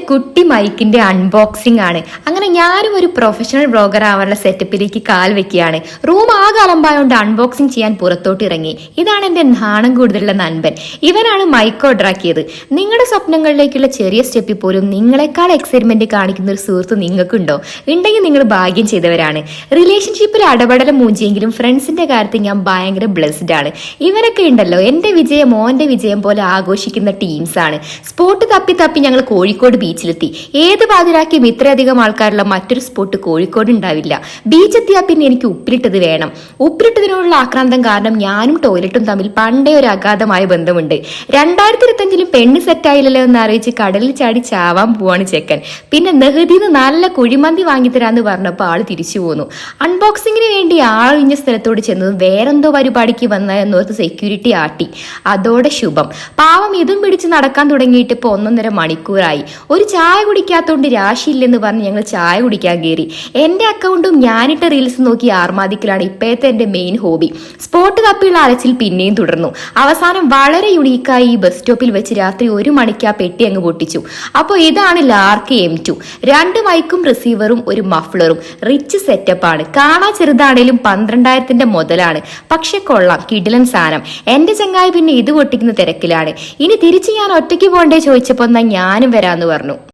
കുട്ടി മൈക്കിന്റെ അൺബോക്സിംഗ് ആണ്. അങ്ങനെ ഞാനും ഒരു പ്രൊഫഷണൽ ബ്ലോഗർ ആവാനുള്ള സെറ്റപ്പിലേക്ക് കാൽ വെക്കുകയാണ്. റൂം ആകെ അലമ്പായോണ്ട് അൺബോക്സിംഗ് ചെയ്യാൻ പുറത്തോട്ട് ഇറങ്ങി. ഇതാണ് എന്റെ നാണം കൂടുതലുള്ള നൻപൻ. ഇവനാണ് മൈക്ക് ഓർഡർ ആക്കിയത്. നിങ്ങളുടെ സ്വപ്നങ്ങളിലേക്കുള്ള ചെറിയ സ്റ്റെപ്പിൽ പോലും നിങ്ങളെക്കാൾ എക്സൈറ്റ്മെന്റ് കാണിക്കുന്ന ഒരു സുഹൃത്ത് നിങ്ങൾക്കുണ്ടോ? ഉണ്ടെങ്കിൽ നിങ്ങൾ ഭാഗ്യം ചെയ്തവരാണ്. റിലേഷൻഷിപ്പിൽ അടപടലം മൂഞ്ചിയെങ്കിലും ഫ്രണ്ട്സിന്റെ കാര്യത്തിൽ ഞാൻ ഭയങ്കര ബ്ലെസ്ഡ് ആണ്. ഇവരൊക്കെ ഉണ്ടല്ലോ എന്റെ വിജയം മോന്റെ വിജയം പോലെ ആഘോഷിക്കുന്ന ടീംസ് ആണ്. സ്പോട്ട് തപ്പി തപ്പി ഞങ്ങൾ കോഴിക്കോട് ബീച്ചിലെത്തി. ഏത് പാതിരാക്കിയും ഇത്രയധികം ആൾക്കാരുള്ള മറ്റൊരു സ്പോട്ട് കോഴിക്കോട് ഉണ്ടാവില്ല. ബീച്ചെത്തിയാൽ പിന്നെ എനിക്ക് ഉപ്പിലിട്ടത് വേണം. ഉപ്പിലിട്ടതിനോടുള്ള ആക്രാന്തം കാരണം ഞാനും ടോയ്ലറ്റും തമ്മിൽ പണ്ടേ ഒരു അഗാധമായ ബന്ധമുണ്ട്. 2025 പെണ്ണ് സെറ്റായില്ലല്ലോ എന്ന് അറിയിച്ച് കടലിൽ ചാടി ചാവാൻ പോവാണ് ചെക്കൻ. പിന്നെ നെഹദീന്ന് നല്ല കുഴിമന്തി വാങ്ങിത്തരാന്ന് പറഞ്ഞപ്പോൾ ആള് തിരിച്ചു പോന്നു. അൺബോക്സിങ്ങിന് വേണ്ടി ആളൊഴിഞ്ഞ സ്ഥലത്തോട് ചെന്നതും വേറെന്തോ പരിപാടിക്ക് വന്ന എന്നോർത്ത് സെക്യൂരിറ്റി ആട്ടി. അതോടെ ശുഭം. പാവം ഇതും പിടിച്ച് നടക്കാൻ തുടങ്ങിയിട്ട് ഇപ്പൊ 1.5 മണിക്കൂറായി. ഒരു ചായ കുടിക്കാത്തോണ്ട് രാശിയില്ലെന്ന് പറഞ്ഞ് ഞങ്ങൾ ചായ കുടിക്കാൻ കയറി. എന്റെ അക്കൗണ്ടും ഞാനിട്ട റീൽസ് നോക്കി ആർമാദിക്കലാണ് ഇപ്പോഴത്തെ എന്റെ മെയിൻ ഹോബി. സ്പോട്ട് തപ്പിയുള്ള അലച്ചിൽ പിന്നെയും തുടർന്നു. അവസാനം വളരെ യുണീക്കായി ഈ ബസ് സ്റ്റോപ്പിൽ വെച്ച് രാത്രി 1 മണിക്ക് ആ പെട്ടി അങ്ങ് പൊട്ടിച്ചു. അപ്പോൾ ഇതാണ് ലാർക്ക് M2. 2 മൈക്കും റിസീവറും ഒരു മഫ്ലറും. റിച്ച് സെറ്റപ്പാണ്. കാണാൻ ചെറുതാണേലും 12,000 മുതലാണ്. പക്ഷെ കൊള്ളാം, കിടിലൻ സാധനം. എന്റെ ചങ്ങായി പിന്നെ ഇത് പൊട്ടിക്കുന്ന തിരക്കിലാണ്. ഇനി തിരിച്ച് ഞാൻ ഒറ്റയ്ക്ക് പോകണ്ടേ ചോദിച്ചപ്പോ എന്നാ ഞാനും വരാന്ന് പറഞ്ഞു.